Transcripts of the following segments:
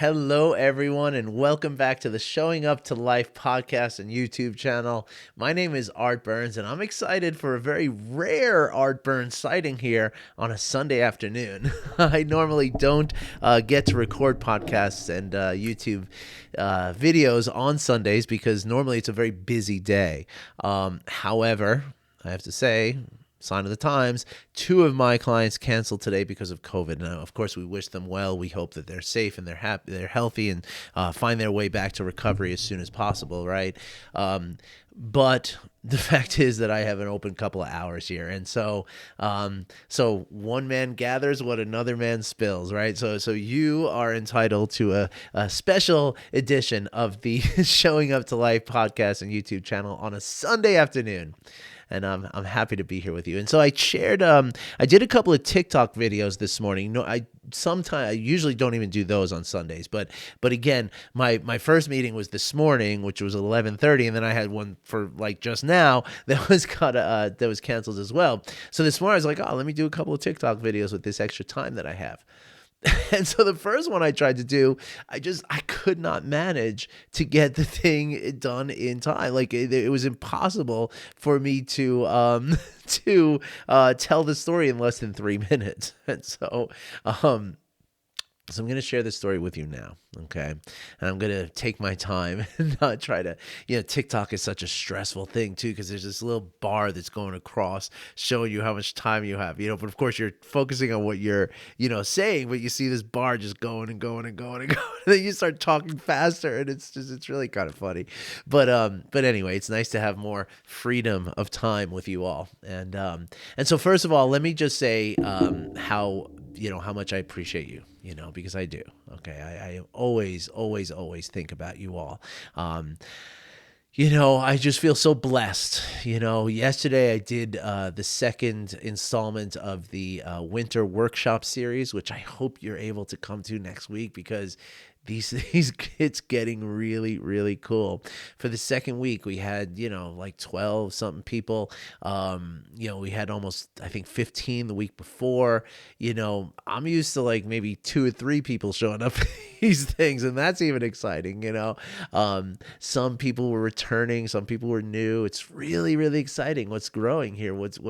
Hello, everyone, and welcome back to the Showing Up to Life podcast and YouTube channel. My name is Art Burns, and I'm excited for a very rare Art Burns sighting here on a Sunday afternoon. I normally don't get to record podcasts and YouTube videos on Sundays because normally it's a very busy day. However, I have to say, sign of the times, 2 of my clients canceled today because of COVID. Now, of course, we wish them well. We hope that they're safe and they're happy, they're healthy, and find their way back to recovery as soon as possible, right? But the fact is that I have an open couple of hours here, and so one man gathers what another man spills, right? So you are entitled to a special edition of the Showing Up to Life podcast and YouTube channel on a Sunday afternoon. And I'm happy to be here with you. And so I shared, I did a couple of TikTok videos this morning. No, I usually don't even do those on Sundays, but again, my first meeting was this morning, which was 11:30, and then I had one for like just now that was canceled as well. So this morning I was like, oh, let me do a couple of TikTok videos with this extra time that I have. And so the first one I tried to do, I could not manage to get the thing done in time. Like it was impossible for me to tell the story in less than 3 minutes. And so I'm going to share this story with you now, okay? And I'm going to take my time and not try to, TikTok is such a stressful thing too, because there's this little bar that's going across showing you how much time you have, but of course you're focusing on what you're, saying, but you see this bar just going and going and going and going, and then you start talking faster, and it's really kind of funny. But anyway, it's nice to have more freedom of time with you all. And so first of all, let me just say how much I appreciate you, because I do. Okay. I always think about you all. I just feel so blessed. Yesterday I did the second installment of the winter workshop series, which I hope you're able to come to next week, because it's getting really, really cool. For the second week, we had, like 12 something people. We had almost, I think, 15 the week before. I'm used to like maybe 2 or 3 people showing up for these things, and that's even exciting. Some people were returning, some people were new. It's really, really exciting what's growing here, what's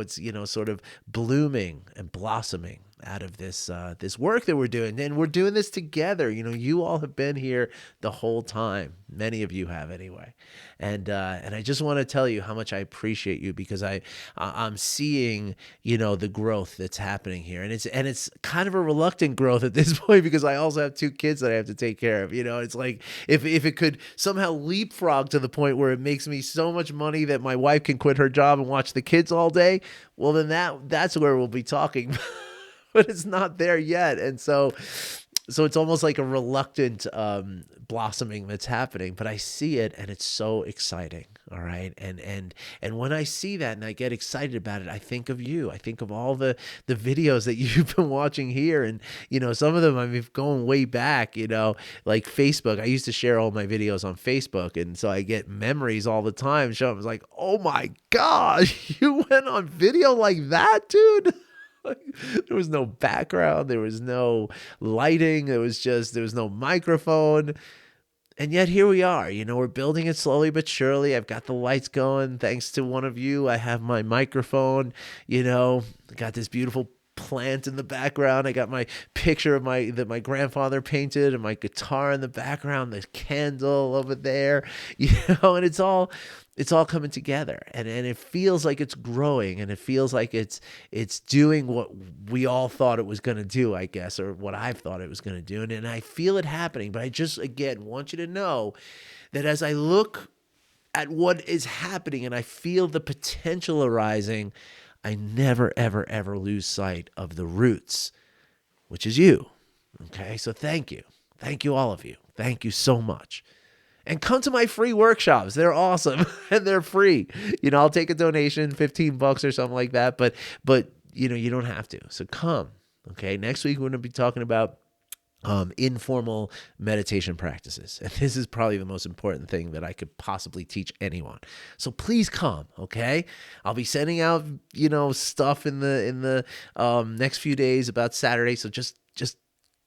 sort of blooming and blossoming out of this work that we're doing. And we're doing this together. You all have been here the whole time. Many of you have anyway. And I just want to tell you how much I appreciate you, because I'm seeing, the growth that's happening here. And it's kind of a reluctant growth at this point, because I also have 2 kids that I have to take care of. It's like if it could somehow leapfrog to the point where it makes me so much money that my wife can quit her job and watch the kids all day, well, then that's where we'll be talking. But it's not there yet. And so it's almost like a reluctant blossoming that's happening, but I see it, and it's so exciting. All right. And when I see that and I get excited about it, I think of you. I think of all the videos that you've been watching here. And, some of them, I mean, going way back, like Facebook. I used to share all my videos on Facebook. And so I get memories all the time. I was like, oh my gosh, you went on video like that, dude? There was no background, there was no lighting, there was no microphone. And yet here we are, we're building it slowly but surely. I've got the lights going. Thanks to one of you, I have my microphone, I got this beautiful plant in the background. I got my picture of that my grandfather painted, and my guitar in the background, the candle over there, and it's all coming together, and it feels like it's growing, and it feels like it's doing what we all thought it was going to do, I guess, or what I've thought it was going to do. And I feel it happening, but I just, again, want you to know that as I look at what is happening and I feel the potential arising, I never, ever, ever lose sight of the roots, which is you. Okay. So thank you. Thank you, all of you. Thank you so much. And come to my free workshops. They're awesome and they're free. I'll take a donation, $15 or something like that, but you don't have to. So come. Okay. Next week, we're going to be talking about informal meditation practices. And this is probably the most important thing that I could possibly teach anyone. So please come, okay? I'll be sending out, stuff in the next few days about Saturday. So just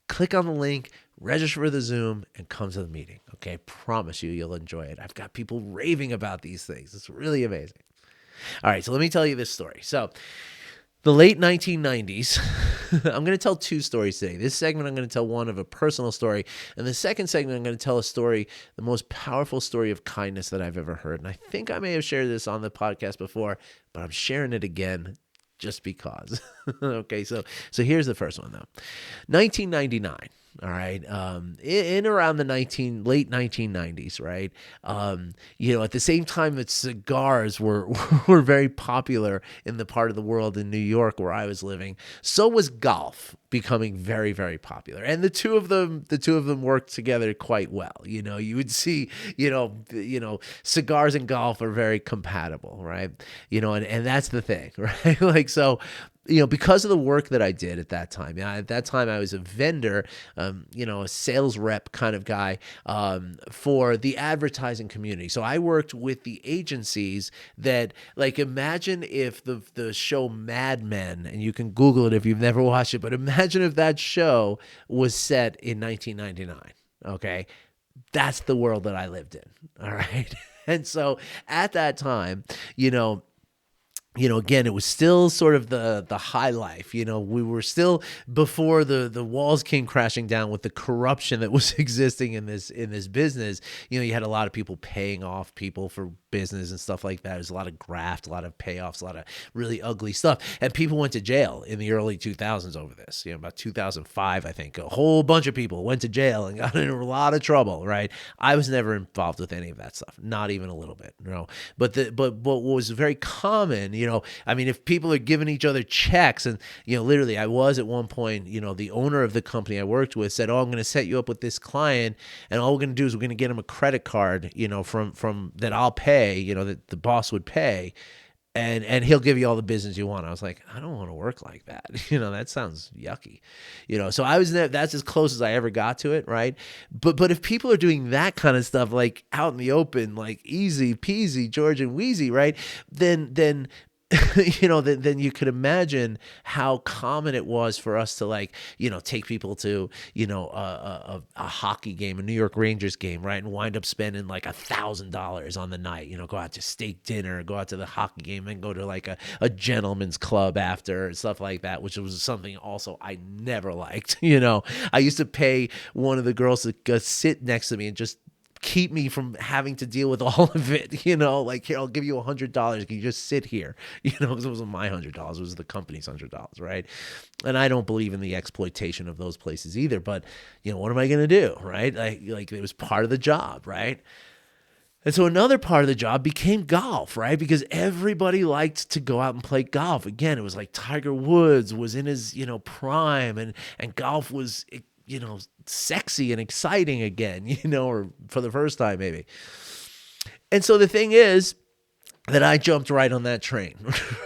click on the link. register for the Zoom and come to the meeting. Okay, promise you, you'll enjoy it. I've got people raving about these things. It's really amazing. All right, so let me tell you this story. So the late 1990s, I'm going to tell two stories today. This segment, I'm going to tell one of a personal story. And the second segment, I'm going to tell a story, the most powerful story of kindness that I've ever heard. And I think I may have shared this on the podcast before, but I'm sharing it again just because. Okay, so here's the first one, though. 1999. All right. In around the late 1990s, right? At the same time that cigars were were very popular in the part of the world in New York where I was living, so was golf becoming very, very popular. And the two of them worked together quite well. You would see, cigars and golf are very compatible, right? And that's the thing, right? Like, so, because of the work that I did at that time, at that time I was a vendor, a sales rep kind of guy for the advertising community. So I worked with the agencies that, like, imagine if the show Mad Men, and you can Google it if you've never watched it, but imagine if that show was set in 1999, okay? That's the world that I lived in, all right? And so at that time, again, it was still sort of the high life. We were still before the walls came crashing down with the corruption that was existing in this business. You had a lot of people paying off people for business and stuff like that. There's a lot of graft, a lot of payoffs, a lot of really ugly stuff. And people went to jail in the early 2000s over this. About 2005, I think, a whole bunch of people went to jail and got in a lot of trouble, right? I was never involved with any of that stuff, not even a little bit, But what was very common, if people are giving each other checks, and literally, I was at one point, the owner of the company I worked with said, "Oh, I'm going to set you up with this client, and all we're going to do is we're going to get him a credit card, from that I'll pay, that the boss would pay, and he'll give you all the business you want." I was like, I don't want to work like that. That sounds yucky. So I was there. That's as close as I ever got to it, right? But if people are doing that kind of stuff, like out in the open, like easy peasy, George and Wheezy, right? Then then you could imagine how common it was for us to take people to, a hockey game, a New York Rangers game, right? And wind up spending like $1,000 on the night, go out to steak dinner, go out to the hockey game, and go to like a gentleman's club after, stuff like that, which was something also I never liked. I used to pay one of the girls to go sit next to me and just keep me from having to deal with all of it, like, here, I'll give you $100. Can you just sit here? Because it wasn't my $100. It was the company's $100, right? And I don't believe in the exploitation of those places either, but, what am I going to do, right? Like it was part of the job, right? And so another part of the job became golf, right? Because everybody liked to go out and play golf. Again, it was like Tiger Woods was in his, prime, and golf was, sexy and exciting again, or for the first time maybe. And so the thing is that I jumped right on that train,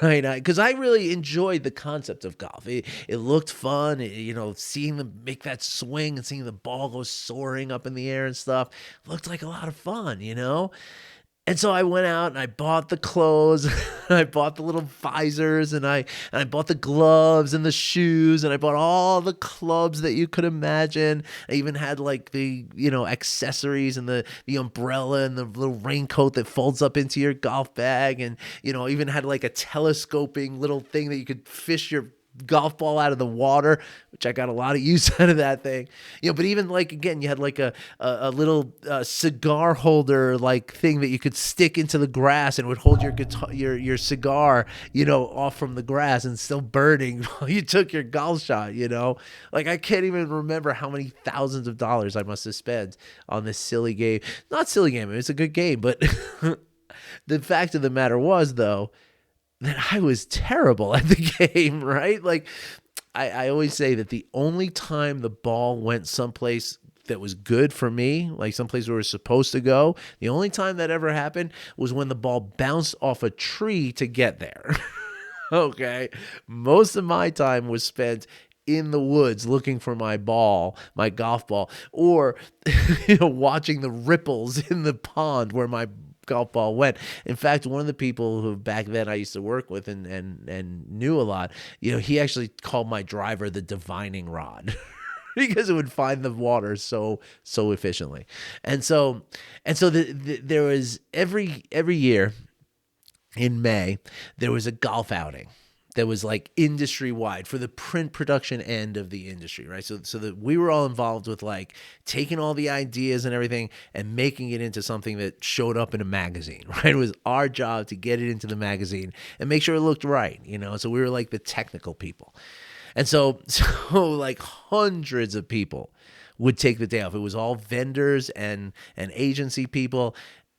right? Because I really enjoyed the concept of golf. It looked fun, seeing them make that swing and seeing the ball go soaring up in the air and stuff looked like a lot of fun, And so I went out and I bought the clothes, and I bought the little visors, and I bought the gloves and the shoes, and I bought all the clubs that you could imagine. I even had like the, accessories and the umbrella and the little raincoat that folds up into your golf bag. And, even had like a telescoping little thing that you could fish your golf ball out of the water, which I got a lot of use out of that thing. But even like, again, you had like a little cigar holder like thing that you could stick into the grass, and it would hold your guitar, your cigar, off from the grass and still burning while you took your golf shot, Like, I can't even remember how many thousands of dollars I must have spent on this silly game. Not silly game, it's a good game, but the fact of the matter was, though, that I was terrible at the game, right? Like, I always say that the only time the ball went someplace that was good for me, like someplace where it was supposed to go, the only time that ever happened was when the ball bounced off a tree to get there. Okay? Most of my time was spent in the woods looking for my ball, my golf ball, or watching the ripples in the pond where my golf ball went. In fact, one of the people who back then I used to work with and knew a lot, he actually called my driver the divining rod. because it would find the water so efficiently. And so there was every year in May, there was a golf outing that was like industry wide for the print production end of the industry, right? So that we were all involved with like taking all the ideas and everything and making it into something that showed up in a magazine, right? It was our job to get it into the magazine and make sure it looked right, you know? So we were like the technical people. And so like hundreds of people would take the day off. It was all vendors and agency people,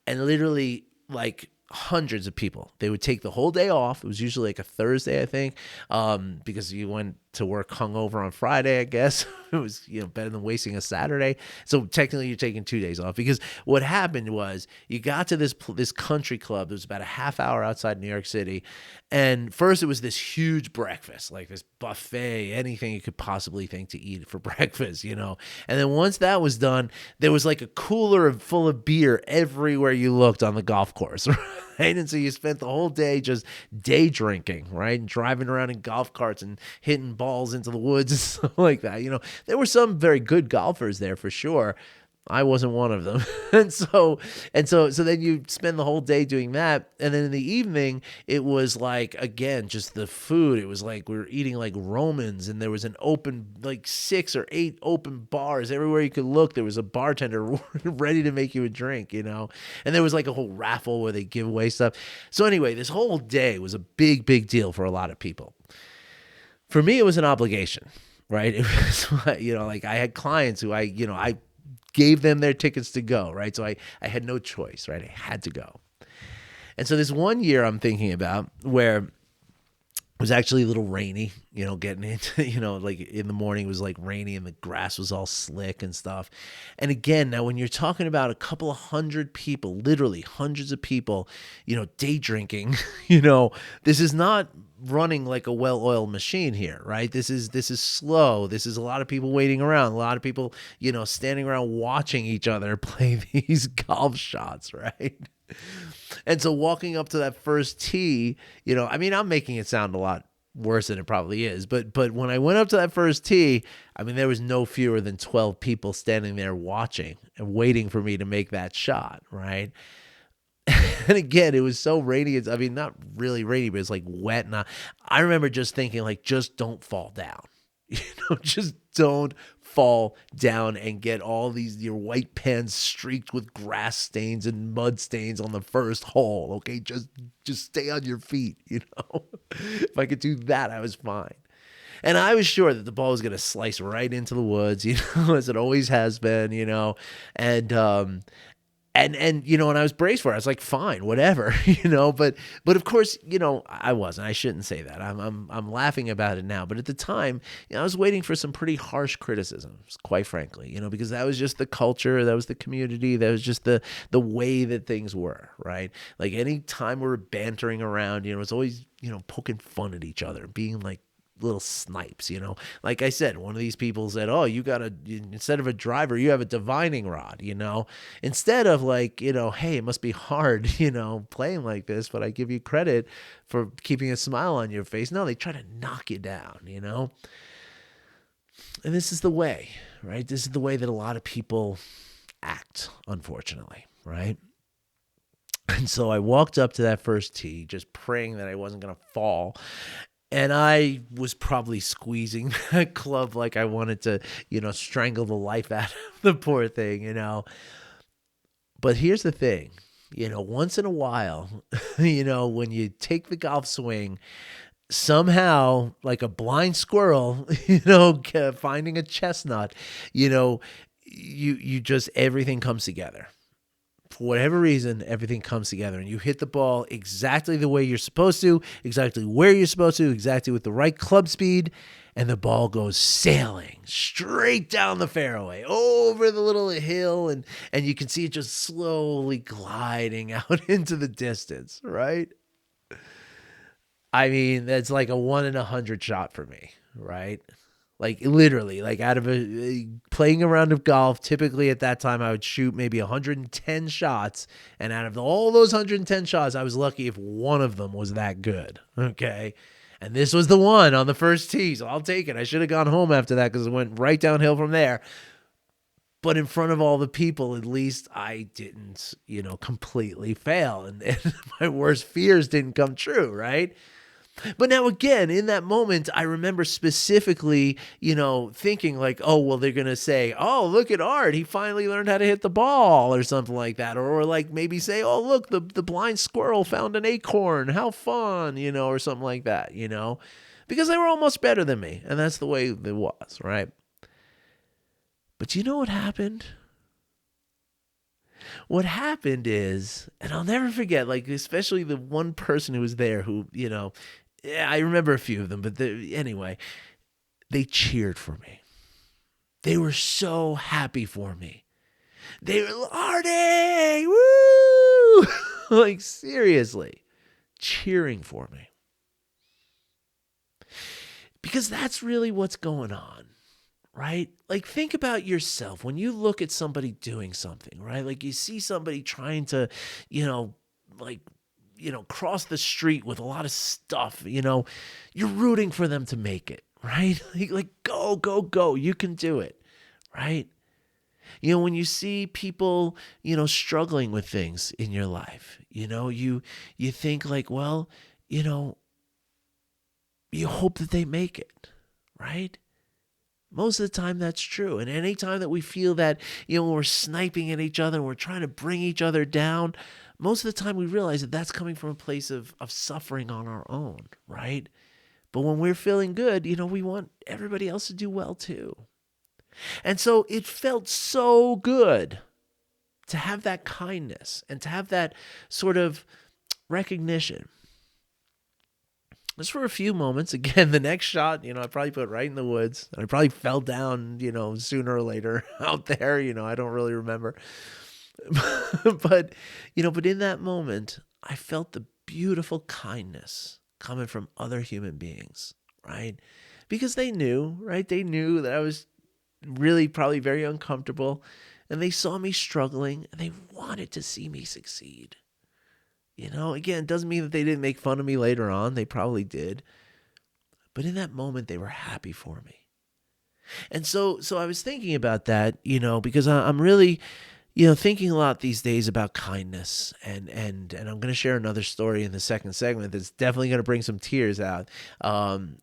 and literally like hundreds of people. They would take the whole day off. It was usually like a Thursday, I think, because you went to work hungover on Friday, I guess. It was, better than wasting a Saturday. So technically you're taking 2 days off, because what happened was you got to this country club that was about a half hour outside New York City. And first it was this huge breakfast, like this buffet, anything you could possibly think to eat for breakfast, And then once that was done, there was like a cooler full of beer everywhere you looked on the golf course, right? And so you spent the whole day just day drinking, right? And driving around in golf carts and hitting balls into the woods and stuff like that. There were some very good golfers there for sure. I wasn't one of them. So then you spend the whole day doing that. And then in the evening, it was like, again, just the food. It was like we were eating like Romans, and there was an open, like 6 or 8 open bars. Everywhere you could look, there was a bartender ready to make you a drink, And there was like a whole raffle where they give away stuff. So anyway, this whole day was a big, big deal for a lot of people. For me, it was an obligation, right? It was, like I had clients who I gave them their tickets to go, right? So I had no choice, right? I had to go. And so this one year I'm thinking about where it was actually a little rainy, getting into, like in the morning it was like rainy and the grass was all slick and stuff. And again, now when you're talking about a couple of hundred people, literally hundreds of people, day drinking, this is not running like a well-oiled machine here, right? This is slow. This is a lot of people waiting around, a lot of people, standing around watching each other play these golf shots, right? And so walking up to that first tee, I'm making it sound a lot worse than it probably is, but when I went up to that first tee, there was no fewer than 12 people standing there watching and waiting for me to make that shot, right? And again, it was so rainy. Not really rainy, but it's like wet. And I remember just thinking, like, just don't fall down. Just don't fall down and get all your white pants streaked with grass stains and mud stains on the first hole. Okay, just stay on your feet. If I could do that, I was fine. And I was sure that the ball was going to slice right into the woods, as it always has been, And and I was braced for it. I was like, fine, whatever, but of course, I wasn't. I shouldn't say that. I'm laughing about it now, but at the time, I was waiting for some pretty harsh criticisms, quite frankly, because that was just the culture, that was the community, that was just the way that things were, right? Like any time we were bantering around, it's always, poking fun at each other, being like little snipes, like I said, one of these people said, oh, instead of a driver, you have a divining rod, instead of like, hey, it must be hard, playing like this, but I give you credit for keeping a smile on your face. No, they try to knock you down, and this is the way, right? This is the way that a lot of people act, unfortunately, right? And so I walked up to that first tee, just praying that I wasn't going to fall. And I was probably squeezing that club like I wanted to, strangle the life out of the poor thing, But here's the thing, once in a while, when you take the golf swing, somehow, like a blind squirrel, finding a chestnut, you just, everything comes together. For whatever reason, everything comes together and you hit the ball exactly the way you're supposed to, exactly where you're supposed to, exactly with the right club speed, and the ball goes sailing straight down the fairway, over the little hill, and you can see it just slowly gliding out into the distance, right? That's like a 1 in 100 shot for me, right? Like literally, like out of playing a round of golf, typically at that time I would shoot maybe 110 shots. And out of all those 110 shots, I was lucky if one of them was that good. Okay. And this was the one on the first tee, so I'll take it. I should have gone home after that because it went right downhill from there. But in front of all the people, at least I didn't, completely fail. And my worst fears didn't come true, right? But now again, in that moment, I remember specifically, thinking like, oh, well, they're going to say, oh, look at Art. He finally learned how to hit the ball or something like that. Or like maybe say, oh, look, the blind squirrel found an acorn. How fun, or something like that, because they were almost better than me. And that's the way it was, right? But you know what happened? What happened is, and I'll never forget, like, especially the one person who was there who, I remember a few of them, but anyway, they cheered for me. They were so happy for me. They were, Artie, woo! Like, seriously, cheering for me. Because that's really what's going on. Right? Like, think about yourself. When you look at somebody doing something, right? Like, you see somebody trying to, cross the street with a lot of stuff, you're rooting for them to make it, right? Like, go, go, go. You can do it, right? When you see people, struggling with things in your life, you think like, well, you hope that they make it, right? Most of the time that's true. And any time that we feel that, when we're sniping at each other and we're trying to bring each other down, most of the time we realize that that's coming from a place of suffering on our own, right? But when we're feeling good, we want everybody else to do well too. And so it felt so good to have that kindness and to have that sort of recognition. Just for a few moments. Again, the next shot, I probably put right in the woods. I probably fell down, sooner or later out there. I don't really remember. But in that moment, I felt the beautiful kindness coming from other human beings, right? Because they knew, right? They knew that I was really probably very uncomfortable, and they saw me struggling, and they wanted to see me succeed. Again, it doesn't mean that they didn't make fun of me later on. They probably did. But in that moment, they were happy for me. And so I was thinking about that, because I'm really, thinking a lot these days about kindness. And I'm going to share another story in the second segment that's definitely going to bring some tears out. But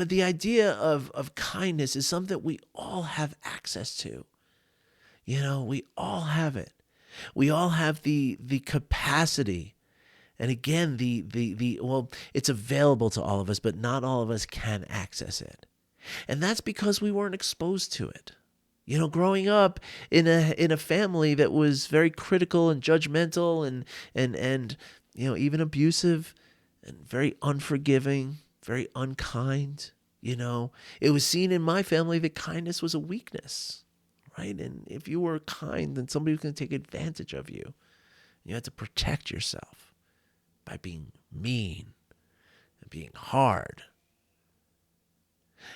the idea of kindness is something that we all have access to. We all have it. We all have the capacity, and again, well, it's available to all of us, but not all of us can access it, and that's because we weren't exposed to it. Growing up in a family that was very critical and judgmental and even abusive and very unforgiving, very unkind. It was seen in my family that kindness was a weakness. Right? And if you were kind, then somebody was going to take advantage of you. You had to protect yourself by being mean and being hard.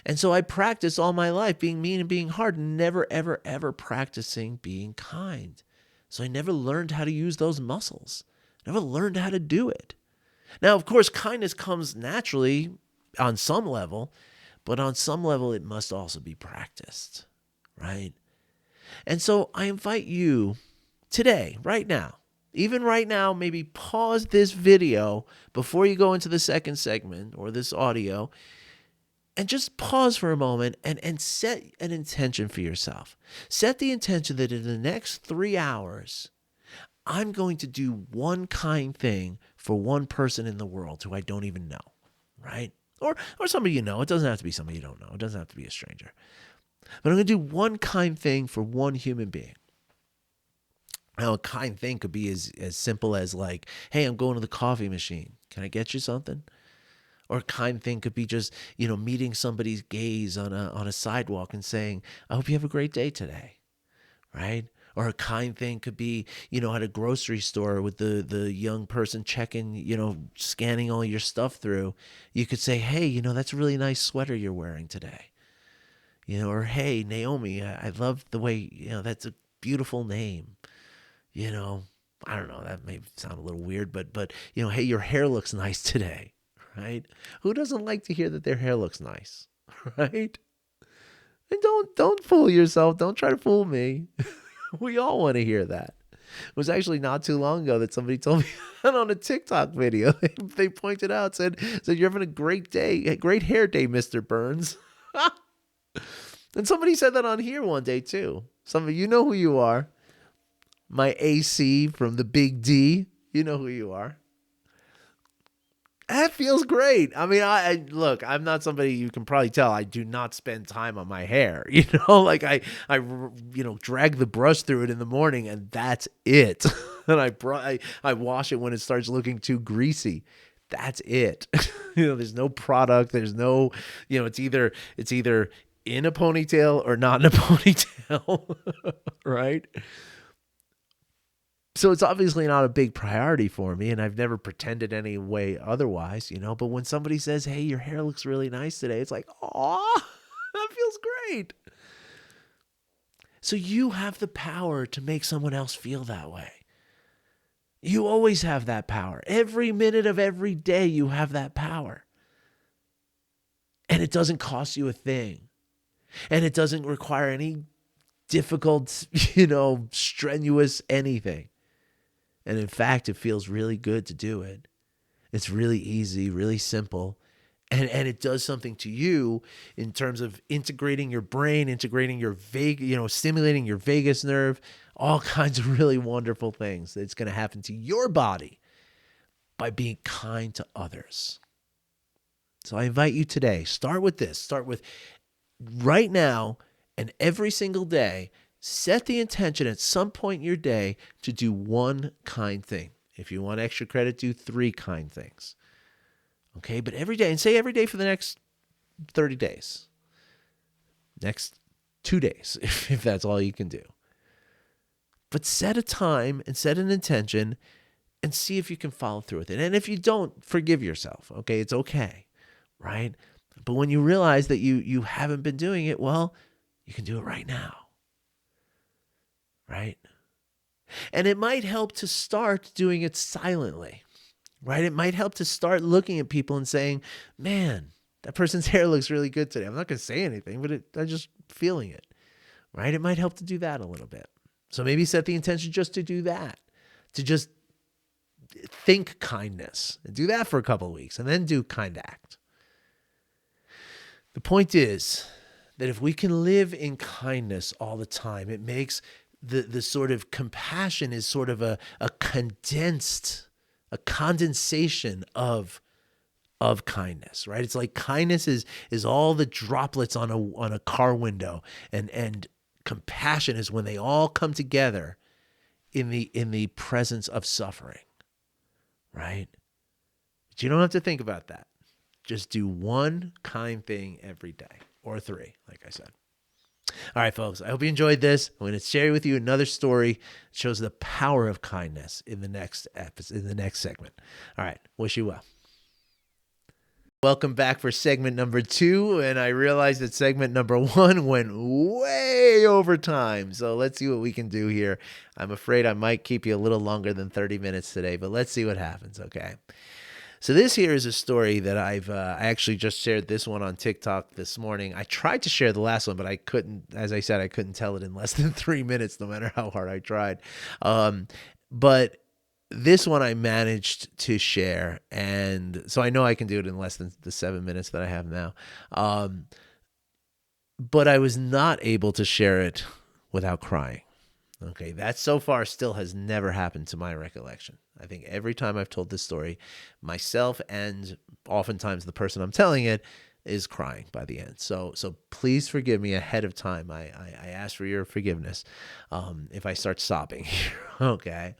And so I practiced all my life being mean and being hard, never, ever, ever practicing being kind. So I never learned how to use those muscles. Never learned how to do it. Now, of course, kindness comes naturally on some level, but on some level it must also be practiced, right? And so I invite you today, right now, even right now, maybe pause this video before you go into the second segment or this audio, and just pause for a moment and set an intention for yourself. Set the intention that in the next 3 hours, I'm going to do one kind thing for one person in the world who I don't even know, right? Or somebody you know. It doesn't have to be somebody you don't know. It doesn't have to be a stranger. But I'm going to do one kind thing for one human being. Now, a kind thing could be as simple as like, hey, I'm going to the coffee machine. Can I get you something? Or a kind thing could be just, meeting somebody's gaze on a sidewalk and saying, I hope you have a great day today, right? Or a kind thing could be, at a grocery store with the young person checking, scanning all your stuff through. You could say, hey, that's a really nice sweater you're wearing today. Or hey, Naomi, I love the way, that's a beautiful name. I don't know, that may sound a little weird, but hey, your hair looks nice today, right? Who doesn't like to hear that their hair looks nice, right? And don't fool yourself. Don't try to fool me. We all want to hear that. It was actually not too long ago that somebody told me that on a TikTok video. They pointed out, said you're having a great day, a great hair day, Mr. Burns. And somebody said that on here one day too. Some of you know who you are. My AC from the Big D. You know who you are. That feels great. I mean, I look, I'm not somebody, you can probably tell, I do not spend time on my hair. Like I drag the brush through it in the morning and that's it. And I wash it when it starts looking too greasy. That's it. There's no product. There's no, it's either in a ponytail or not in a ponytail, right? So it's obviously not a big priority for me, and I've never pretended any way otherwise, but when somebody says, hey, your hair looks really nice today, it's like, aw, that feels great. So you have the power to make someone else feel that way. You always have that power. Every minute of every day, you have that power. And it doesn't cost you a thing. And it doesn't require any difficult, strenuous anything. And in fact, it feels really good to do it. It's really easy, really simple. And it does something to you in terms of integrating your brain, integrating your stimulating your vagus nerve, all kinds of really wonderful things that's going to happen to your body by being kind to others. So I invite you today, start with this. Start with right now and every single day, set the intention at some point in your day to do one kind thing. If you want extra credit, do 3 kind things. Okay, but every day, and say every day for the next 30 days. Next 2 days, if that's all you can do. But set a time and set an intention and see if you can follow through with it. And if you don't, forgive yourself. Okay, it's okay, right? But when you realize that you haven't been doing it, well, you can do it right now. Right? And it might help to start doing it silently, right? It might help to start looking at people and saying, man, that person's hair looks really good today. I'm not going to say anything, but I'm just feeling it, right? It might help to do that a little bit. So maybe set the intention just to do that, to just think kindness and do that for a couple of weeks and then do kind act. The point is that if we can live in kindness all the time, it makes the sort of compassion is sort of a condensation of kindness, right? It's like kindness is all the droplets on a car window, and compassion is when they all come together in the presence of suffering, right? But you don't have to think about that. Just do one kind thing every day, or 3, like I said. All right, folks, I hope you enjoyed this. I'm going to share with you another story that shows the power of kindness in the next episode, in the next segment. All right, wish you well. Welcome back for segment number 2, and I realized that segment number 1 went way over time, so let's see what we can do here. I'm afraid I might keep you a little longer than 30 minutes today, but let's see what happens, okay? So this here is a story that I actually just shared this one on TikTok this morning. I tried to share the last one, but I couldn't. As I said, I couldn't tell it in less than 3 minutes, no matter how hard I tried. But this one I managed to share, and so I know I can do it in less than the 7 minutes that I have now. But I was not able to share it without crying. Okay, that so far still has never happened to my recollection. I think every time I've told this story, myself and oftentimes the person I'm telling it is crying by the end. So please forgive me ahead of time. I ask for your forgiveness if I start sobbing here. Okay.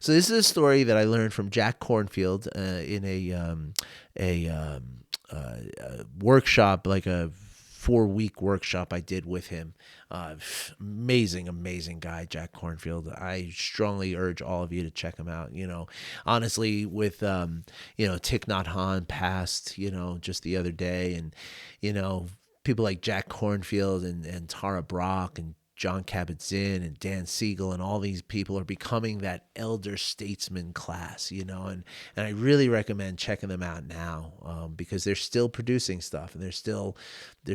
So this is a story that I learned from Jack Kornfield in a workshop, like a 4-week workshop I did with him. Amazing guy, Jack Kornfield. I strongly urge all of you to check him out. Honestly, with, Thich Nhat Hanh passed, just the other day, and, people like Jack Kornfield and Tara Brach and John Kabat-Zinn and Dan Siegel and all these people are becoming that elder statesman class, and I really recommend checking them out now, because they're still producing stuff, and they're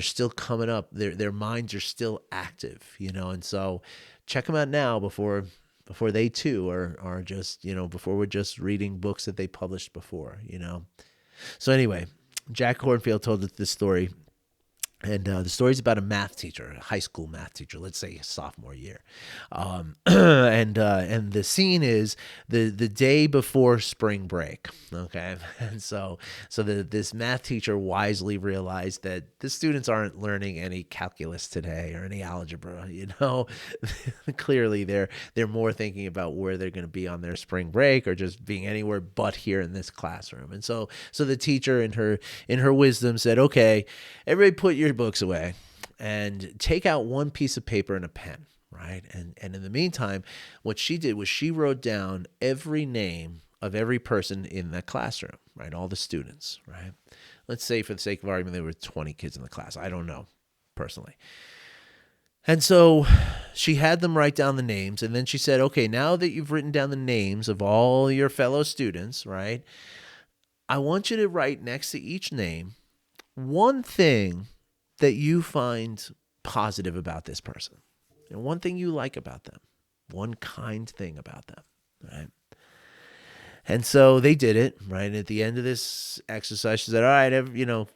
still coming up. Their minds are still active, and so check them out now before they too are just, before we're just reading books that they published before. So anyway, Jack Kornfield told this story. And the story's about a math teacher, a high school math teacher, let's say sophomore year. And the scene is the day before spring break, okay? And so this math teacher wisely realized that the students aren't learning any calculus today or any algebra, Clearly they're more thinking about where they're going to be on their spring break or just being anywhere but here in this classroom. And so the teacher in her wisdom said, okay, everybody put your books away and take out one piece of paper and a pen, right? And in the meantime, what she did was she wrote down every name of every person in that classroom, right? All the students, right? Let's say for the sake of argument, there were 20 kids in the class. I don't know personally. And so she had them write down the names, and then she said, okay, now that you've written down the names of all your fellow students, right? I want you to write next to each name one thing that you find positive about this person, and one thing you like about them, one kind thing about them, right? And so they did it, right? And at the end of this exercise, she said, all right,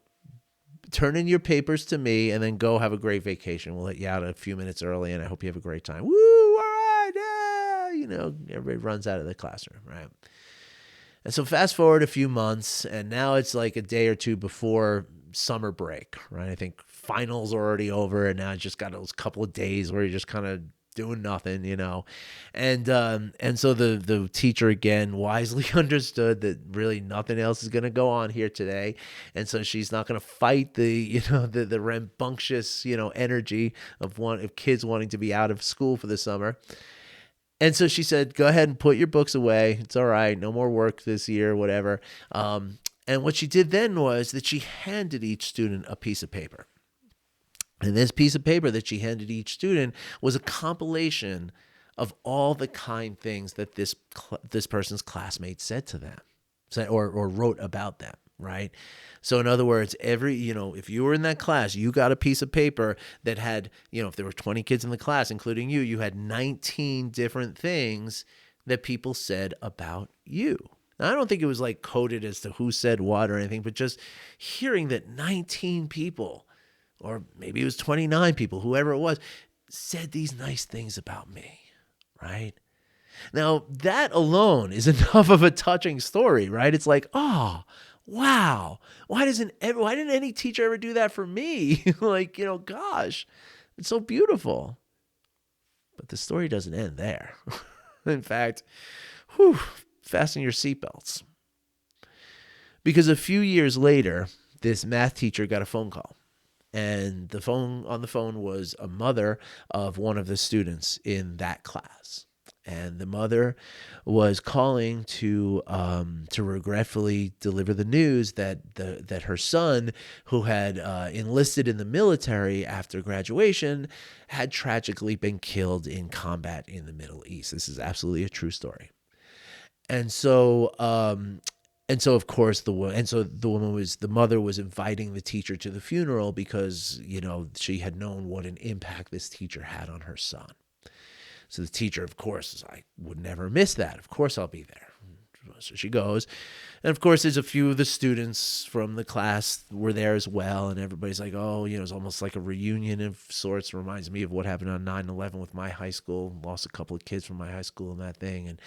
turn in your papers to me and then go have a great vacation. We'll let you out a few minutes early, and I hope you have a great time. Woo, all right, yeah, everybody runs out of the classroom, right? And so fast forward a few months, and now it's like a day or two before summer break, right? I think finals are already over, and now it's just got those couple of days where you're just kind of doing nothing, and so the teacher again wisely understood that really nothing else is going to go on here today, and so she's not going to fight the rambunctious energy of kids wanting to be out of school for the summer. And so she said, go ahead and put your books away. It's all right. No more work this year, whatever. And what she did then was that she handed each student a piece of paper. And this piece of paper that she handed each student was a compilation of all the kind things that this person's classmates said to them, or wrote about them, right? So in other words, if you were in that class, you got a piece of paper that had, if there were 20 kids in the class, including you had 19 different things that people said about you. Now, I don't think it was like coded as to who said what or anything, but just hearing that 19 people, or maybe it was 29 people, whoever it was, said these nice things about me, right? Now, that alone is enough of a touching story, right? It's like, oh, wow, why didn't any teacher ever do that for me? Gosh, it's so beautiful. But the story doesn't end there. In fact, fasten your seatbelts. Because a few years later, this math teacher got a phone call. And on the phone was a mother of one of the students in that class. And the mother was calling to regretfully deliver the news that her son, who had enlisted in the military after graduation, had tragically been killed in combat in the Middle East. This is absolutely a true story. And so of course the mother was inviting the teacher to the funeral because she had known what an impact this teacher had on her son. So the teacher, of course, I would never miss that. Of course I'll be there. So she goes. And of course, there's a few of the students from the class were there as well. And everybody's like, oh, it's almost like a reunion of sorts. It reminds me of what happened on 9/11 with my high school. Lost a couple of kids from my high school and that thing. And,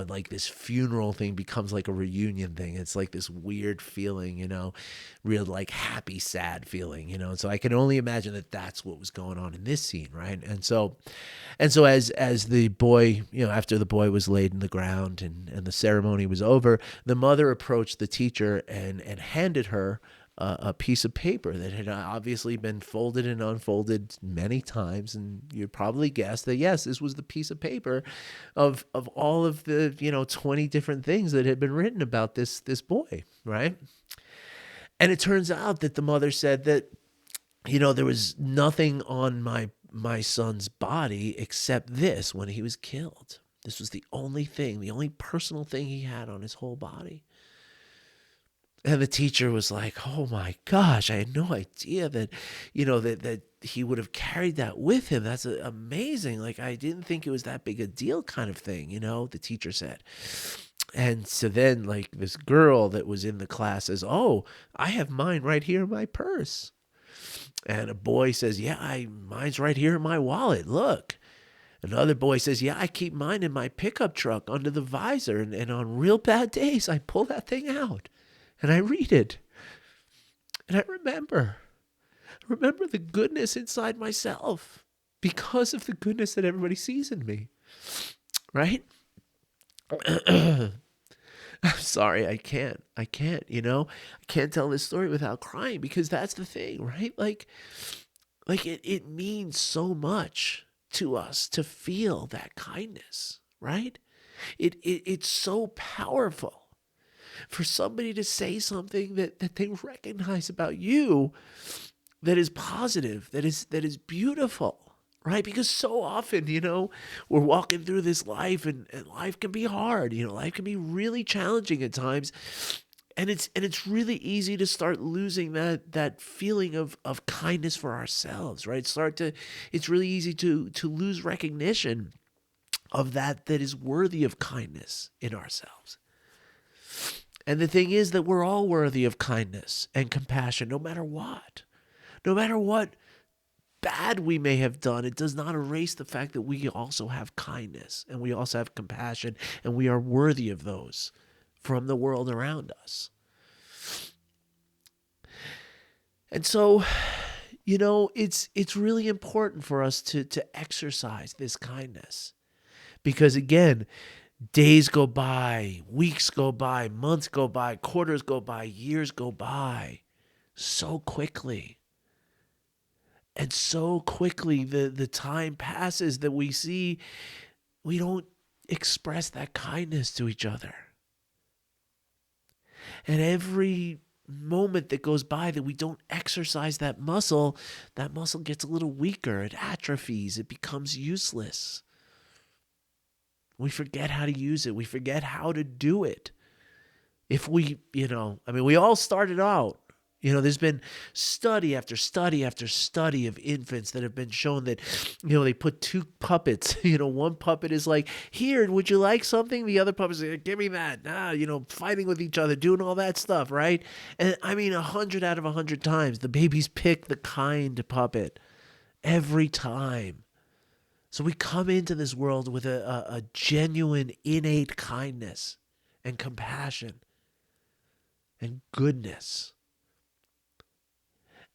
like this funeral thing becomes like a reunion thing. It's like this weird feeling, real like happy, sad feeling, And so I can only imagine that that's what was going on in this scene, right? And so as the boy, after the boy was laid in the ground and the ceremony was over, the mother approached the teacher and handed her a piece of paper that had obviously been folded and unfolded many times. And you probably guessed that, yes, this was the piece of paper of all of the, 20 different things that had been written about this boy, right? And it turns out that the mother said that, there was nothing on my my son's body except this when he was killed. This was the only thing, the only personal thing he had on his whole body. And the teacher was like, oh my gosh, I had no idea that, that he would have carried that with him. That's amazing. Like, I didn't think it was that big a deal kind of thing, the teacher said. And so then, like, this girl that was in the class says, oh, I have mine right here in my purse. And a boy says, yeah, mine's right here in my wallet. Look. Another boy says, yeah, I keep mine in my pickup truck under the visor. And on real bad days, I pull that thing out and I read it. And I remember the goodness inside myself because of the goodness that everybody sees in me. Right? I'm sorry, I can't, I can't tell this story without crying because that's the thing, right? Like it means so much to us to feel that kindness, right? It's so powerful for somebody to say something that they recognize about you that is positive, that is beautiful, right? Because so often, we're walking through this life and life can be hard, life can be really challenging at times. And it's really easy to start losing that feeling of kindness for ourselves, right? It's really easy to lose recognition of that is worthy of kindness in ourselves. And the thing is that we're all worthy of kindness and compassion, no matter what. No matter what bad we may have done, it does not erase the fact that we also have kindness and we also have compassion and we are worthy of those from the world around us. And so, it's really important for us to exercise this kindness. Because again, days go by, weeks go by, months go by, quarters go by, years go by so quickly. And so quickly the time passes that we don't express that kindness to each other. And every moment that goes by that we don't exercise that muscle gets a little weaker. It atrophies. It becomes useless. We forget how to use it. We forget how to do it. If we, we all started out. There's been study after study after study of infants that have been shown that, they put two puppets. One puppet is like, here, would you like something? The other puppet is like, give me that. Fighting with each other, doing all that stuff, right? And 100 out of 100 times, the babies pick the kind puppet every time. So we come into this world with a genuine, innate kindness and compassion and goodness.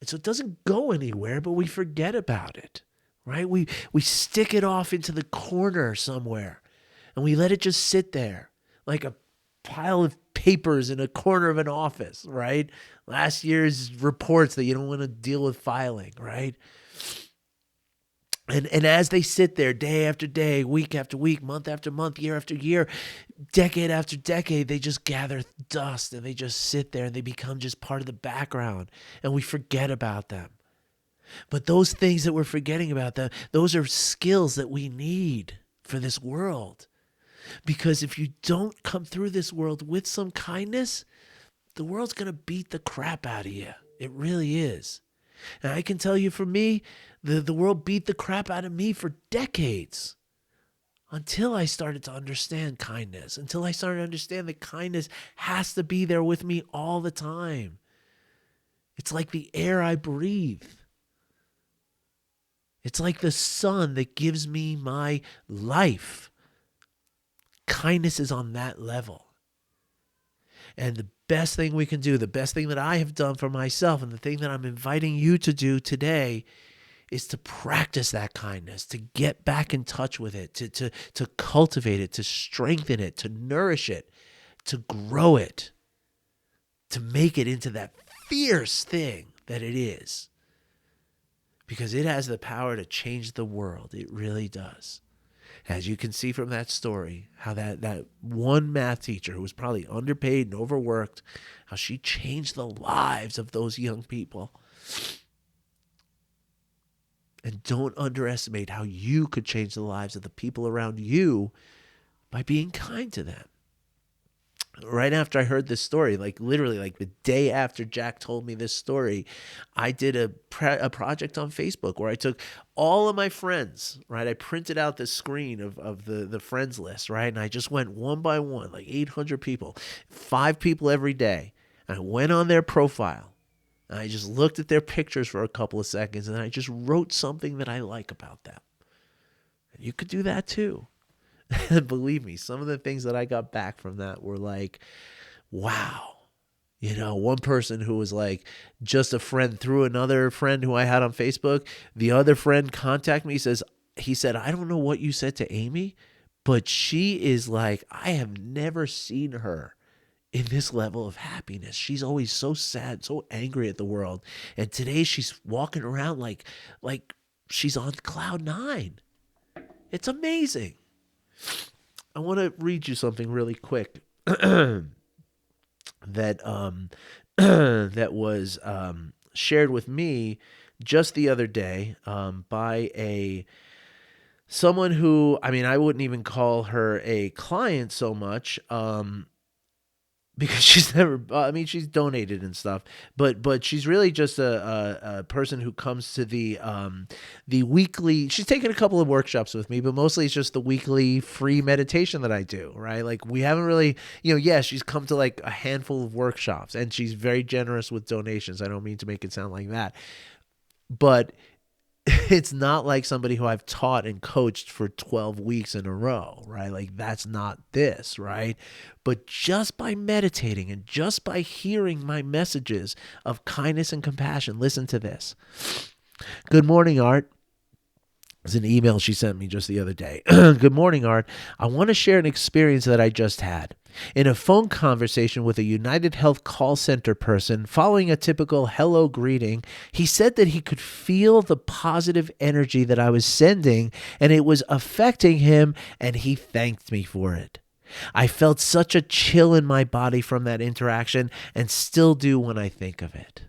And so it doesn't go anywhere, but we forget about it, right? We stick it off into the corner somewhere, and we let it just sit there like a pile of papers in a corner of an office, right? Last year's reports that you don't want to deal with filing, right? And as they sit there day after day, week after week, month after month, year after year, decade after decade, they just gather dust and they just sit there and they become just part of the background and we forget about them. But those things that we're forgetting about, those are skills that we need for this world. Because if you don't come through this world with some kindness, the world's going to beat the crap out of you. It really is. And I can tell you for me, the world beat the crap out of me for decades until I started to understand kindness, until I started to understand that kindness has to be there with me all the time. It's like the air I breathe. It's like the sun that gives me my life. Kindness is on that level. And the best thing we can do, the best thing that I have done for myself, and the thing that I'm inviting you to do today is to practice that kindness, to get back in touch with it, to cultivate it, to strengthen it, to nourish it, to grow it, to make it into that fierce thing that it is. Because it has the power to change the world. It really does. As you can see from that story, how that one math teacher who was probably underpaid and overworked, how she changed the lives of those young people. And don't underestimate how you could change the lives of the people around you by being kind to them. Right after I heard this story, like literally like the day after Jack told me this story, I did a project on Facebook where I took all of my friends, right? I printed out the screen of the friends list, right? And I just went one by one, like 800 people, 5 people every day. And I went on their profile and I just looked at their pictures for a couple of seconds and I just wrote something that I like about them. And you could do that too. Believe me, some of the things that I got back from that were like, wow. One person who was like just a friend through another friend who I had on Facebook. The other friend contacted me, he said, I don't know what you said to Amy, but she is like, I have never seen her in this level of happiness. She's always so sad, so angry at the world. And today she's walking around like she's on cloud 9. It's amazing. I want to read you something really quick that that was shared with me just the other day by someone who, I wouldn't even call her a client so much because she's never, she's donated and stuff, but she's really just a person who comes to the weekly. She's taken a couple of workshops with me, but mostly it's just the weekly free meditation that I do, right? Like we haven't really, she's come to like a handful of workshops and she's very generous with donations. I don't mean to make it sound like that, but it's not like somebody who I've taught and coached for 12 weeks in a row, right? Like that's not this, right? But just by meditating and just by hearing my messages of kindness and compassion, listen to this. Good morning, Art. It's an email she sent me just the other day. Good morning, Art. I want to share an experience that I just had. In a phone conversation with a United Health call center person, following a typical hello greeting, he said that he could feel the positive energy that I was sending and it was affecting him, and he thanked me for it. I felt such a chill in my body from that interaction and still do when I think of it.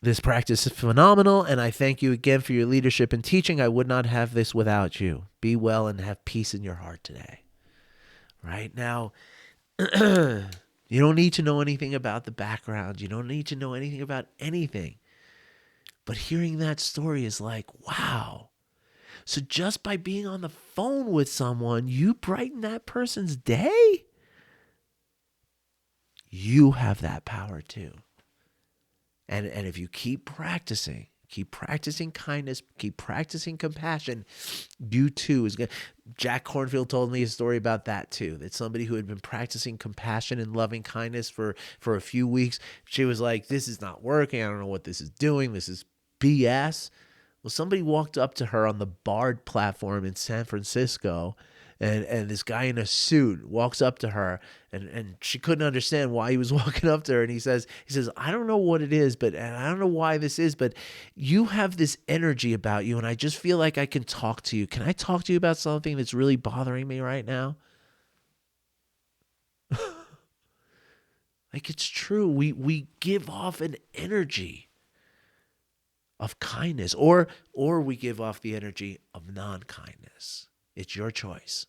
This practice is phenomenal, and I thank you again for your leadership and teaching. I would not have this without you. Be well and have peace in your heart today. Right now, you don't need to know anything about the background. You don't need to know anything about anything. But hearing that story is like, wow. So just by being on the phone with someone, you brighten that person's day? You have that power too. And if you keep practicing kindness, keep practicing compassion, you too is good. Jack Kornfield told me a story about that too, that somebody who had been practicing compassion and loving kindness for a few weeks, she was like, this is not working. I don't know what this is doing. This is BS. Well, somebody walked up to her on the Bard platform in San Francisco, and this guy in a suit walks up to her, and she couldn't understand why he was walking up to her. And he says, I don't know what it is, and I don't know why this is, but you have this energy about you, and I just feel like I can talk to you. Can I talk to you about something that's really bothering me right now? Like, it's true. We give off an energy of kindness, or we give off the energy of non-kindness. It's your choice.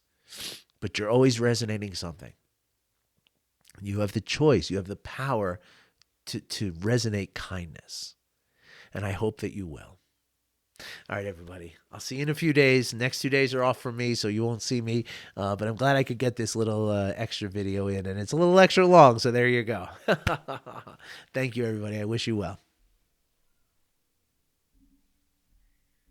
But you're always resonating something. You have the choice. You have the power to resonate kindness. And I hope that you will. All right, everybody. I'll see you in a few days. Next 2 days are off for me, so you won't see me. But I'm glad I could get this little extra video in. And it's a little extra long, so there you go. Thank you, everybody. I wish you well.